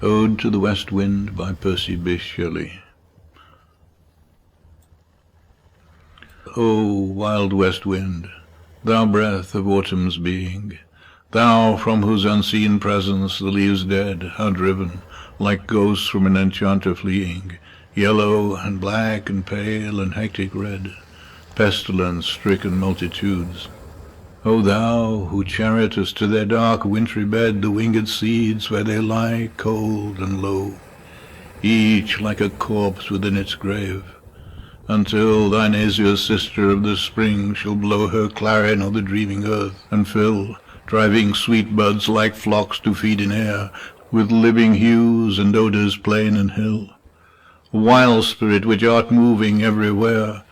Ode to the West Wind by Percy, Bysshe Shelley. O wild west wind, thou breath of autumn's being, thou from whose unseen presence the leaves dead are driven, like ghosts from an enchanter fleeing, yellow and black and pale and hectic red, pestilence-stricken multitudes. O thou, who chariotest to their dark wintry bed the winged seeds where they lie cold and low, each like a corpse within its grave, until thine azure sister of the spring shall blow her clarion on the dreaming earth, and fill, driving sweet buds like flocks to feed in air, with living hues and odours plain and hill. Wild spirit which art moving everywhere,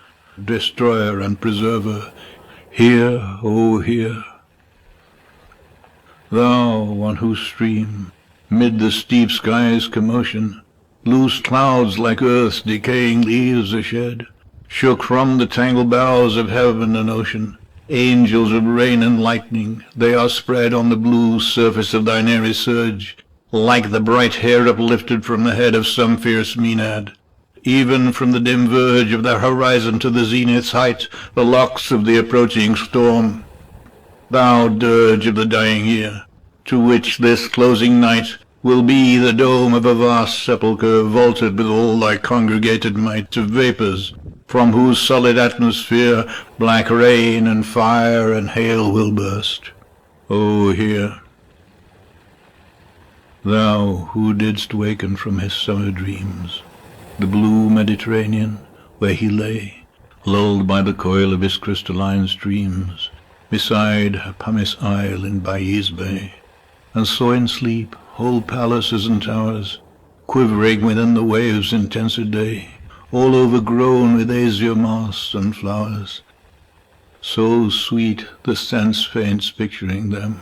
destroyer and preserver, hear, O hear. Thou, on whose stream, mid the steep sky's commotion, loose clouds like earth's decaying leaves are shed, shook from the tangled boughs of heaven and ocean, angels of rain and lightning, they are spread on the blue surface of thine airy surge, like the bright hair uplifted from the head of some fierce Maenad. Even from the dim verge of the horizon to the zenith's height, the locks of the approaching storm. Thou dirge of the dying year, to which this closing night will be the dome of a vast sepulchre, vaulted with all thy congregated might of vapours, from whose solid atmosphere black rain and fire and hail will burst. O hear. Thou who didst waken from his summer dreams, the blue Mediterranean, where he lay, lulled by the coil of his crystalline streams, beside Pumice Isle in Bysshe Bay, and saw in sleep whole palaces and towers, quivering within the waves' intenser day, all overgrown with azure moss and flowers, so sweet the sense faints picturing them.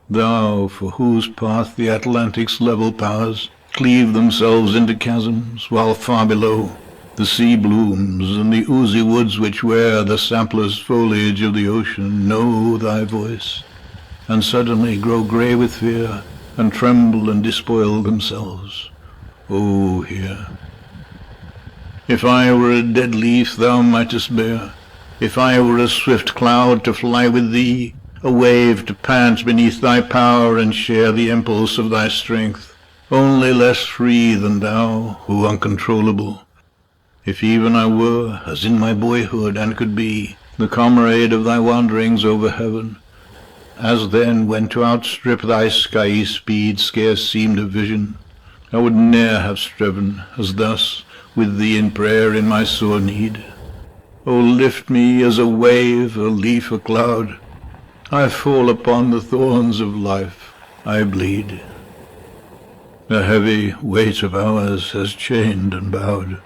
Thou, for whose path the Atlantic's level powers cleave themselves into chasms, while far below the sea blooms and the oozy woods which wear the sampler's foliage of the ocean know thy voice, and suddenly grow grey with fear, and tremble and despoil themselves. O hear. If I were a dead leaf thou mightest bear, if I were a swift cloud to fly with thee, a wave to pant beneath thy power and share the impulse of thy strength, only less free than thou, who uncontrollable. If even I were, as in my boyhood, and could be, the comrade of thy wanderings over heaven, as then when to outstrip thy skyey speed scarce seemed a vision, I would ne'er have striven, as thus, with thee in prayer in my sore need. O lift me as a wave, a leaf, a cloud. I fall upon the thorns of life, I bleed. The heavy weight of hours has chained and bowed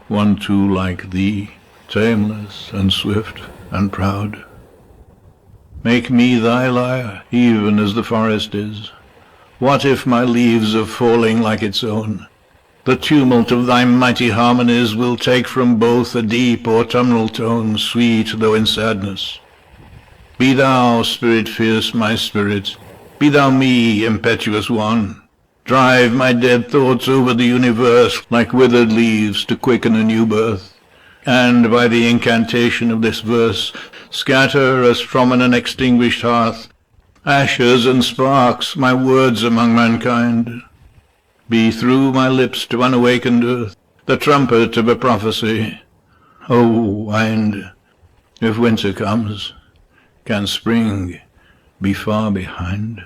one too like thee, tameless and swift and proud. Make me thy lyre, even as the forest is. What if my leaves are falling like its own? The tumult of thy mighty harmonies will take from both a deep autumnal tone, sweet though in sadness. Be thou, spirit fierce, my spirit, be thou me, impetuous one. Drive my dead thoughts over the universe like withered leaves to quicken a new birth, and by the incantation of this verse scatter as from an extinguished hearth ashes and sparks my words among mankind. Be through my lips to unawakened earth the trumpet of a prophecy. O wind, if winter comes, can spring be far behind?